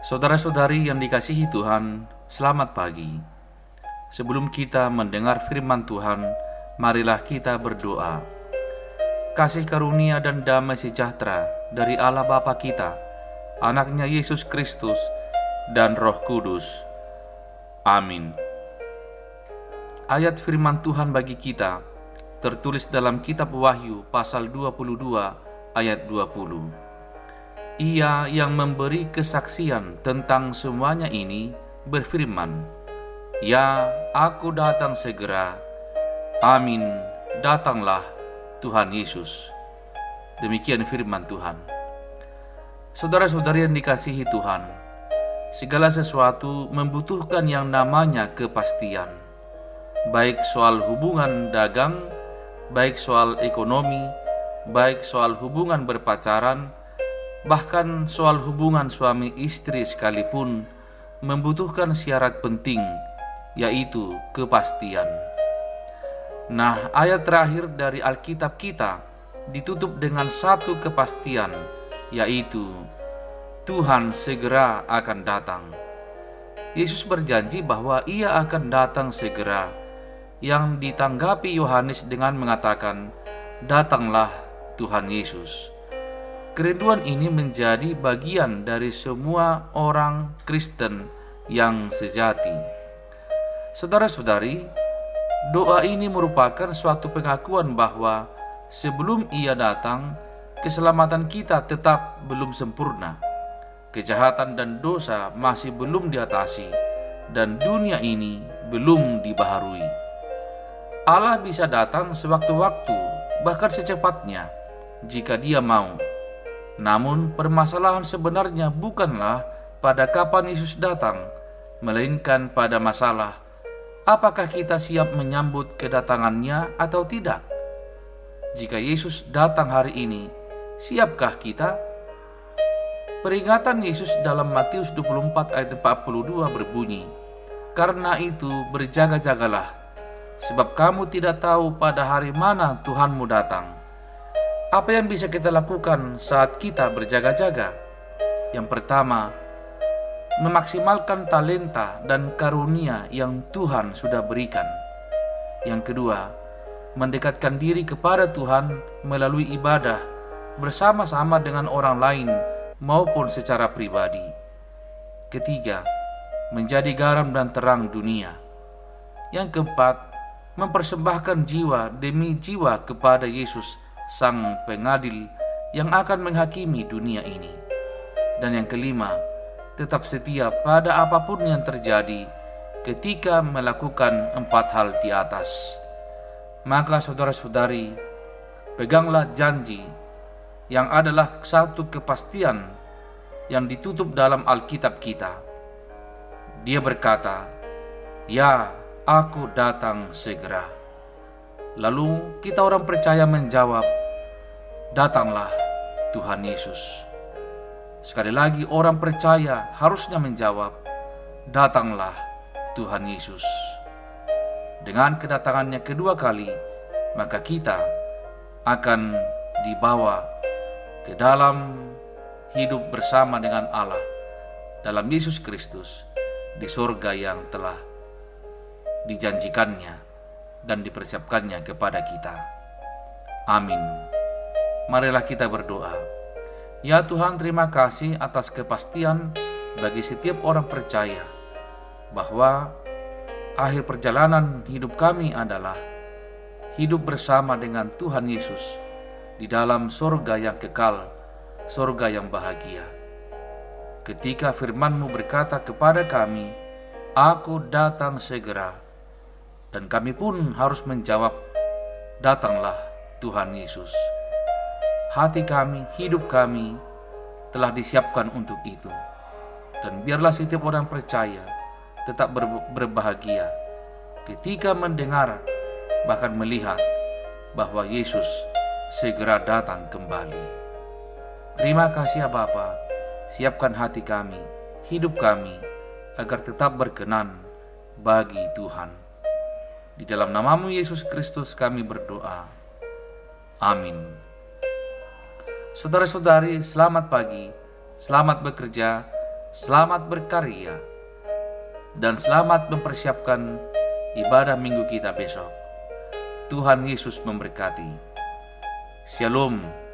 Saudara-saudari yang dikasihi Tuhan, selamat pagi. Sebelum kita mendengar firman Tuhan, marilah kita berdoa. Kasih karunia dan damai sejahtera dari Allah Bapa kita, Anaknya Yesus Kristus, dan Roh Kudus. Amin. Ayat firman Tuhan bagi kita tertulis dalam kitab Wahyu pasal 22 ayat 20. Ia yang memberi kesaksian tentang semuanya ini berfirman, "Ya, aku datang segera. Amin, datanglah Tuhan Yesus." Demikian firman Tuhan. Saudara-saudari yang dikasihi Tuhan, segala sesuatu membutuhkan yang namanya kepastian. Baik soal hubungan dagang, baik soal ekonomi, baik soal hubungan berpacaran, bahkan soal hubungan suami istri sekalipun membutuhkan syarat penting, yaitu kepastian. Nah, ayat terakhir dari Alkitab kita ditutup dengan satu kepastian, yaitu Tuhan segera akan datang. Yesus berjanji bahwa Ia akan datang segera, yang ditanggapi Yohanes dengan mengatakan, "Datanglah Tuhan Yesus." Kerinduan ini menjadi bagian dari semua orang Kristen yang sejati. Saudara-saudari, doa ini merupakan suatu pengakuan bahwa sebelum Ia datang, keselamatan kita tetap belum sempurna. Kejahatan dan dosa masih belum diatasi, dan dunia ini belum dibaharui. Allah bisa datang sewaktu-waktu, bahkan secepatnya, jika Dia mau. Namun permasalahan sebenarnya bukanlah pada kapan Yesus datang, melainkan pada masalah apakah kita siap menyambut kedatangannya atau tidak. Jika Yesus datang hari ini, siapkah kita? Peringatan Yesus dalam Matius 24 ayat 42 berbunyi, "Karena itu berjaga-jagalah, sebab kamu tidak tahu pada hari mana Tuhanmu datang." Apa yang bisa kita lakukan saat kita berjaga-jaga? Yang pertama, memaksimalkan talenta dan karunia yang Tuhan sudah berikan. Yang kedua, mendekatkan diri kepada Tuhan melalui ibadah bersama-sama dengan orang lain maupun secara pribadi. Ketiga, menjadi garam dan terang dunia. Yang keempat, mempersembahkan jiwa demi jiwa kepada Yesus, Sang Pengadil yang akan menghakimi dunia ini. Dan yang kelima, tetap setia pada apapun yang terjadi ketika melakukan 4 hal di atas. Maka saudara-saudari, peganglah janji yang adalah satu kepastian yang ditutup dalam Alkitab kita. Dia berkata, "Ya, aku datang segera." Lalu kita orang percaya menjawab, "Datanglah Tuhan Yesus." Sekali lagi orang percaya harusnya menjawab, "Datanglah Tuhan Yesus." Dengan kedatangannya kedua kali, maka kita akan dibawa ke dalam hidup bersama dengan Allah dalam Yesus Kristus di surga yang telah dijanjikannya dan dipersiapkannya kepada kita. Amin. Marilah kita berdoa. Ya Tuhan, terima kasih atas kepastian bagi setiap orang percaya bahwa akhir perjalanan hidup kami adalah hidup bersama dengan Tuhan Yesus di dalam surga yang kekal, surga yang bahagia. Ketika firman-Mu berkata kepada kami, "Aku datang segera," dan kami pun harus menjawab, "Datanglah Tuhan Yesus." Hati kami, hidup kami telah disiapkan untuk itu. Dan biarlah setiap orang percaya tetap berbahagia ketika mendengar, bahkan melihat bahwa Yesus segera datang kembali. Terima kasih ya Bapa, siapkan hati kami, hidup kami, agar tetap berkenan bagi Tuhan. Di dalam nama-Mu Yesus Kristus kami berdoa. Amin. Saudara-saudari, selamat pagi, selamat bekerja, selamat berkarya, dan selamat mempersiapkan ibadah minggu kita besok. Tuhan Yesus memberkati. Shalom.